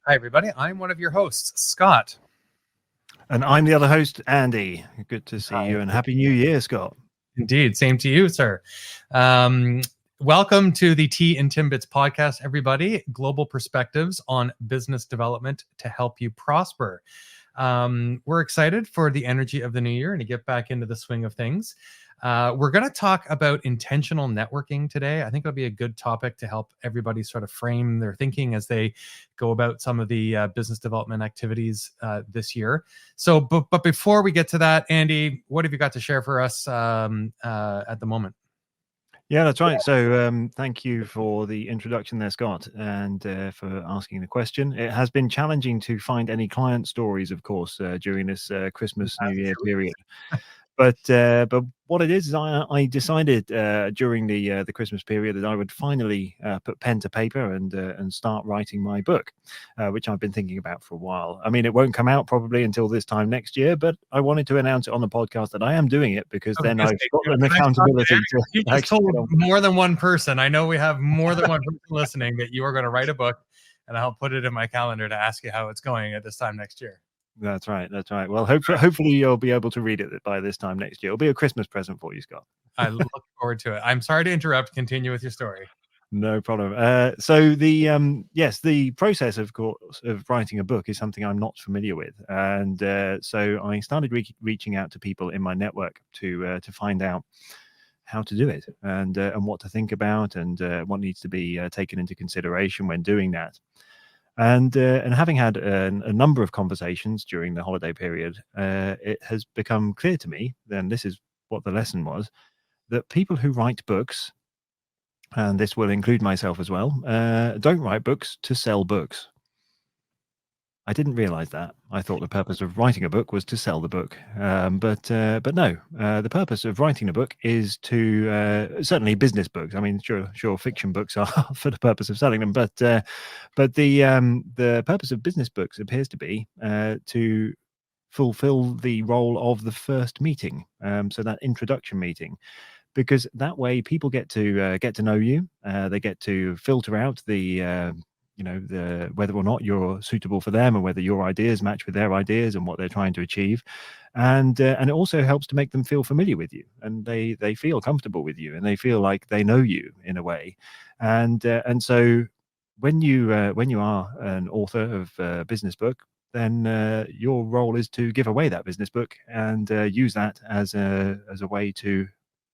Hi, everybody. I'm one of your hosts, Scott. And I'm the other host, Andy. Good to see Hi. you, and Happy New Year, Scott. Indeed. Same to you, sir. Welcome to the Tea and Timbits podcast, everybody. Global perspectives on business development to help you prosper. We're excited for the energy of the new year and to get back into the swing of things. We're going to talk about intentional networking today. I think it'll be a good topic to help everybody sort of frame their thinking as they go about some of the business development activities this year. So, but before we get to that, Andy, what have you got to share for us at the moment? Yeah, that's right. So thank you for the introduction there, Scott, and for asking the question. It has been challenging to find any client stories, of course, during this Christmas, New Year period. But what it is I decided during the Christmas period that I would finally put pen to paper and start writing my book, which I've been thinking about for a while. I mean, it won't come out probably until this time next year, but I wanted to announce it on the podcast that I am doing it because then I've got an accountability to you just told more than one person. I know we have more than one person listening that you are going to write a book, and I'll put it in my calendar to ask you how it's going at this time next year. That's right. That's right. Well, hopefully you'll be able to read it by this time next year. It'll be a Christmas present for you, Scott. I look forward to it. I'm sorry to interrupt. Continue with your story. No problem. So the process, of course, of writing a book is something I'm not familiar with, and so I started reaching out to people in my network to find out how to do it and what to think about and what needs to be taken into consideration when doing that. And having had a number of conversations during the holiday period, it has become clear to me, then this is what the lesson was, that people who write books, and this will include myself as well, don't write books to sell books. I didn't realize that. I thought the purpose of writing a book was to sell the book. But no, the purpose of writing a book is to certainly business books. I mean, sure, fiction books are for the purpose of selling them, but the purpose of business books appears to be to fulfill the role of the first meeting. So that introduction meeting, because that way people get to know you. They get to filter out the whether or not you're suitable for them, or whether your ideas match with their ideas and what they're trying to achieve, and it also helps to make them feel familiar with you, and they feel comfortable with you, and they feel like they know you in a way, and so when you are an author of a business book, then your role is to give away that business book and use that as a way to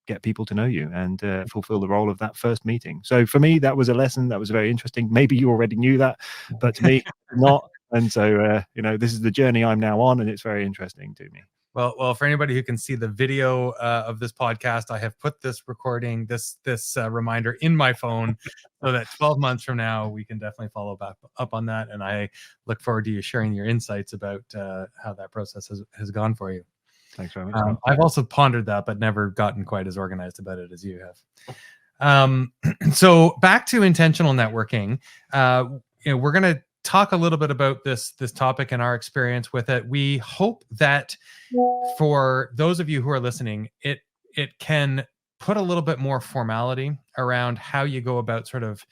get people to know you and fulfill the role of that first meeting. So for me, that was a lesson that was very interesting. Maybe you already knew that, but to me, not. And so, this is the journey I'm now on, and it's very interesting to me. Well, for anybody who can see the video of this podcast, I have put this recording, this reminder in my phone, so that 12 months from now, we can definitely follow back up on that. And I look forward to you sharing your insights about how that process has gone for you. Thanks very much. I've also pondered that, but never gotten quite as organized about it as you have. So back to intentional networking. We're going to talk a little bit about this topic and our experience with it. We hope that for those of you who are listening, it can put a little bit more formality around how you go about sort of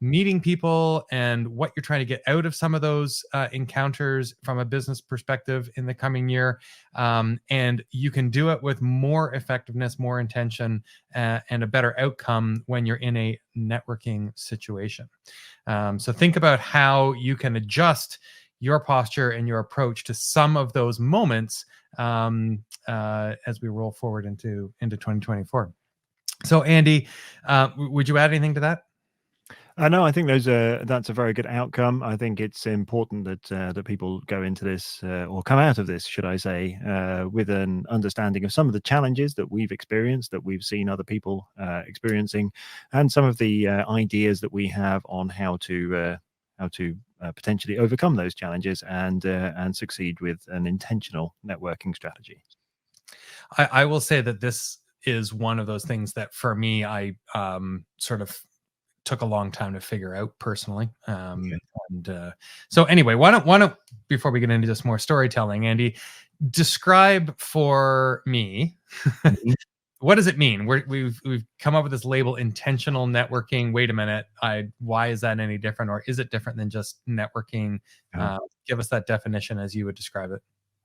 meeting people and what you're trying to get out of some of those encounters from a business perspective in the coming year. And you can do it with more effectiveness, more intention, and a better outcome when you're in a networking situation. So think about how you can adjust your posture and your approach to some of those moments as we roll forward into 2024. So, Andy, would you add anything to that? No, I think that's a very good outcome. I think it's important that people go into this or come out of this, should I say, with an understanding of some of the challenges that we've experienced, that we've seen other people experiencing, and some of the ideas that we have on how to potentially overcome those challenges and succeed with an intentional networking strategy. I will say that this is one of those things that for me, I sort of took a long time to figure out personally. Okay. And so anyway, why don't before we get into just more storytelling, Andy, describe for me what does it mean? We've come up with this label, intentional networking. Wait a minute, why is that any different, or is it different than just networking? Give us that definition as you would describe it.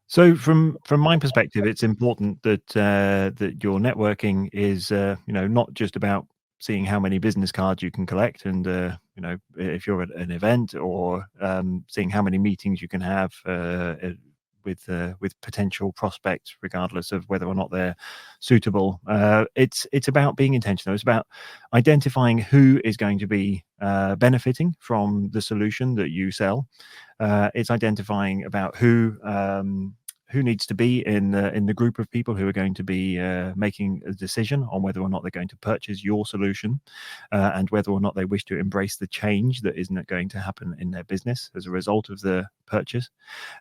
So from my perspective, it's important that that your networking is not just about seeing how many business cards you can collect, and if you're at an event, or seeing how many meetings you can have with potential prospects, regardless of whether or not they're suitable. It's about being intentional. It's about identifying who is going to be benefiting from the solution that you sell. It's identifying about who needs to be in the group of people who are going to be making a decision on whether or not they're going to purchase your solution, and whether or not they wish to embrace the change that isn't going to happen in their business as a result of the purchase.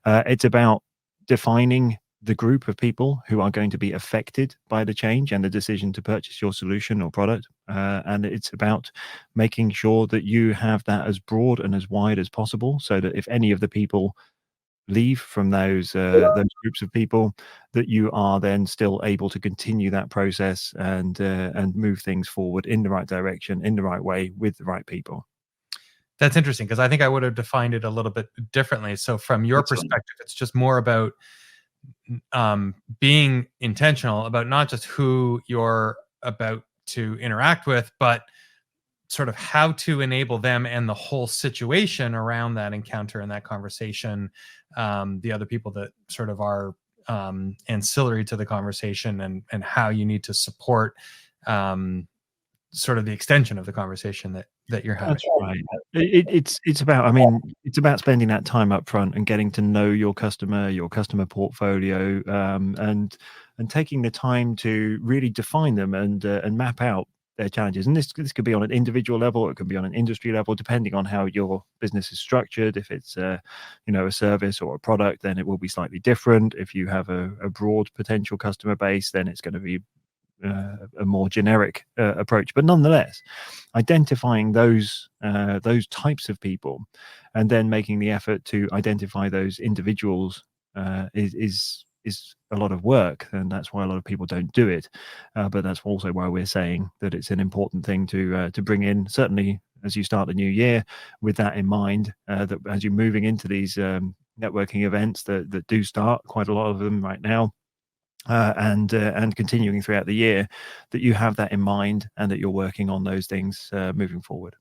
It's about defining the group of people who are going to be affected by the change and the decision to purchase your solution or product. And it's about making sure that you have that as broad and as wide as possible, so that if any of the people leave from those groups of people, that you are then still able to continue that process and move things forward in the right direction, in the right way, with the right people. That's interesting, because I think I would have defined it a little bit differently. So from your perspective, it's just more about being intentional about not just who you're about to interact with, but sort of how to enable them and the whole situation around that encounter and that conversation, the other people that sort of are ancillary to the conversation, and how you need to support sort of the extension of the conversation that you're having. That's right. It's about, I mean, it's about spending that time up front and getting to know your customer portfolio, and taking the time to really define them and map out their challenges. And this could be on an individual level, it could be on an industry level, depending on how your business is structured. If it's a service or a product, then it will be slightly different. If you have a broad potential customer base, then it's going to be a more generic approach. But nonetheless, identifying those types of people, and then making the effort to identify those individuals is a lot of work, and that's why a lot of people don't do it. But that's also why we're saying that it's an important thing to bring in, certainly as you start the new year, with that in mind, that as you're moving into these networking events that do start, quite a lot of them right now, and continuing throughout the year, that you have that in mind and that you're working on those things moving forward.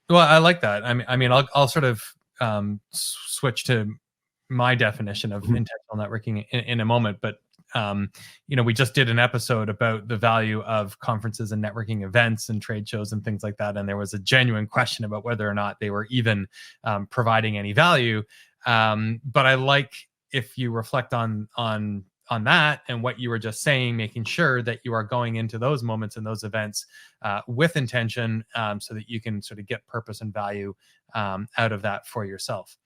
Well, I like that. I mean, I'll sort of switch to my definition of intentional networking in a moment, but we just did an episode about the value of conferences and networking events and trade shows and things like that, and there was a genuine question about whether or not they were even providing any value. But I like, if you reflect on that and what you were just saying, making sure that you are going into those moments and those events with intention, so that you can sort of get purpose and value out of that for yourself.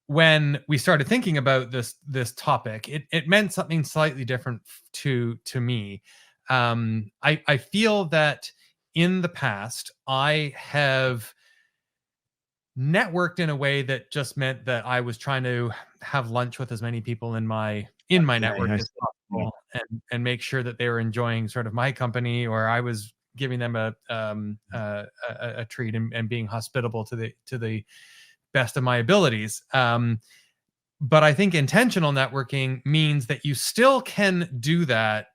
When we started thinking about this topic, it meant something slightly different to me. I feel that in the past, I have networked in a way that just meant that I was trying to have lunch with as many people in my network as possible, and make sure that they were enjoying sort of my company, or I was giving them a treat, and being hospitable to the best of my abilities. But I think intentional networking means that you still can do that,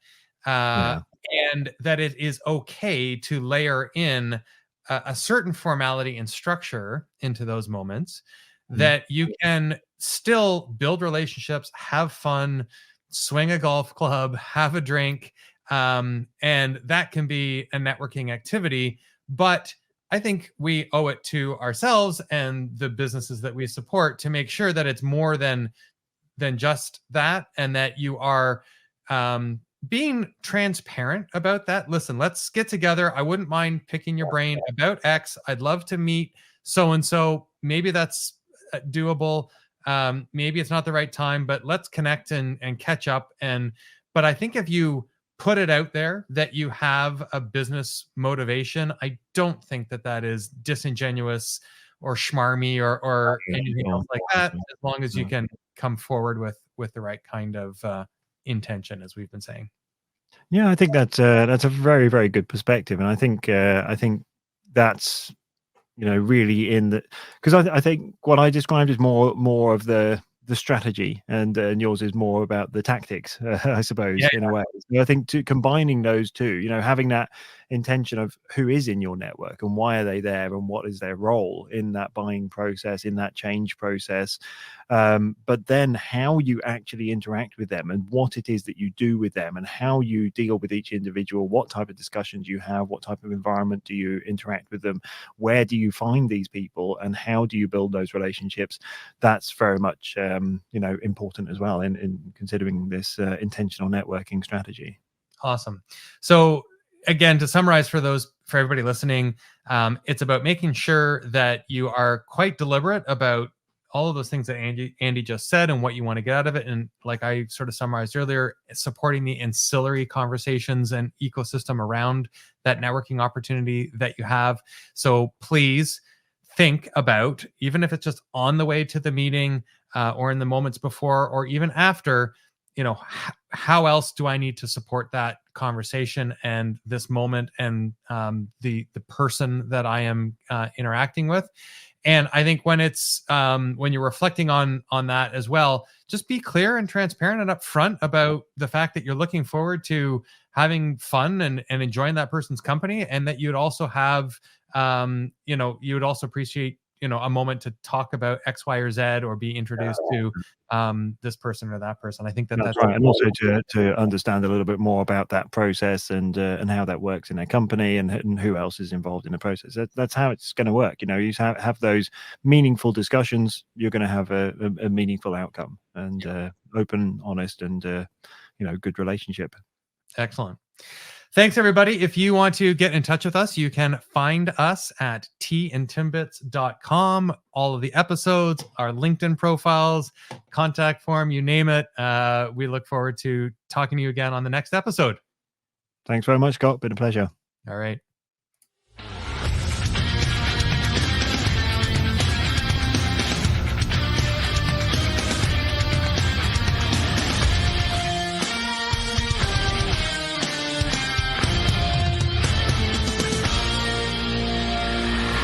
and that it is okay to layer in a certain formality and structure into those moments, that you can still build relationships, have fun, swing a golf club, have a drink, and that can be a networking activity. But I think we owe it to ourselves and the businesses that we support to make sure that it's more than just that, and that you are being transparent about that. Listen, let's get together. I wouldn't mind picking your brain about X. I'd love to meet so and so. Maybe that's doable. Maybe it's not the right time, but let's connect and catch up. But I think if you put it out there that you have a business motivation, I don't think that is disingenuous or schmarmy or anything else like that, as long as you can come forward with the right kind of intention, as we've been saying. Yeah, I think that's a very, very good perspective, and I think that's, really in the, because I think what I described is more of the strategy, and yours is more about the tactics, I suppose, Yeah, in a way. So I think combining those two, having that intention of who is in your network and why are they there and what is their role in that buying process, in that change process, but then how you actually interact with them and what it is that you do with them and how you deal with each individual, what type of discussions you have, what type of environment do you interact with them, where do you find these people, and how do you build those relationships. That's very much important as well in considering this intentional networking strategy. awesome. So again, to summarize for everybody listening, it's about making sure that you are quite deliberate about all of those things that Andy just said and what you want to get out of it. And like I sort of summarized earlier, supporting the ancillary conversations and ecosystem around that networking opportunity that you have. So please think about, even if it's just on the way to the meeting, or in the moments before or even after, how else do I need to support that conversation and this moment and the person that I am interacting with. And I think when you're reflecting on that as well, just be clear and transparent and upfront about the fact that you're looking forward to having fun and enjoying that person's company, and that you'd also have you would also appreciate a moment to talk about X, Y, or Z, or be introduced to this person or that person. I think That's that's right, and also to understand a little bit more about that process and how that works in a company and who else is involved in the process. That's how it's going to work. You have those meaningful discussions. You're going to have a meaningful outcome and open, honest, and good relationship. excellent. Thanks, everybody. If you want to get in touch with us, you can find us at tandtimbits.com. All of the episodes, our LinkedIn profiles, contact form, you name it. We look forward to talking to you again on the next episode. Thanks very much, Scott. Been a pleasure. All right.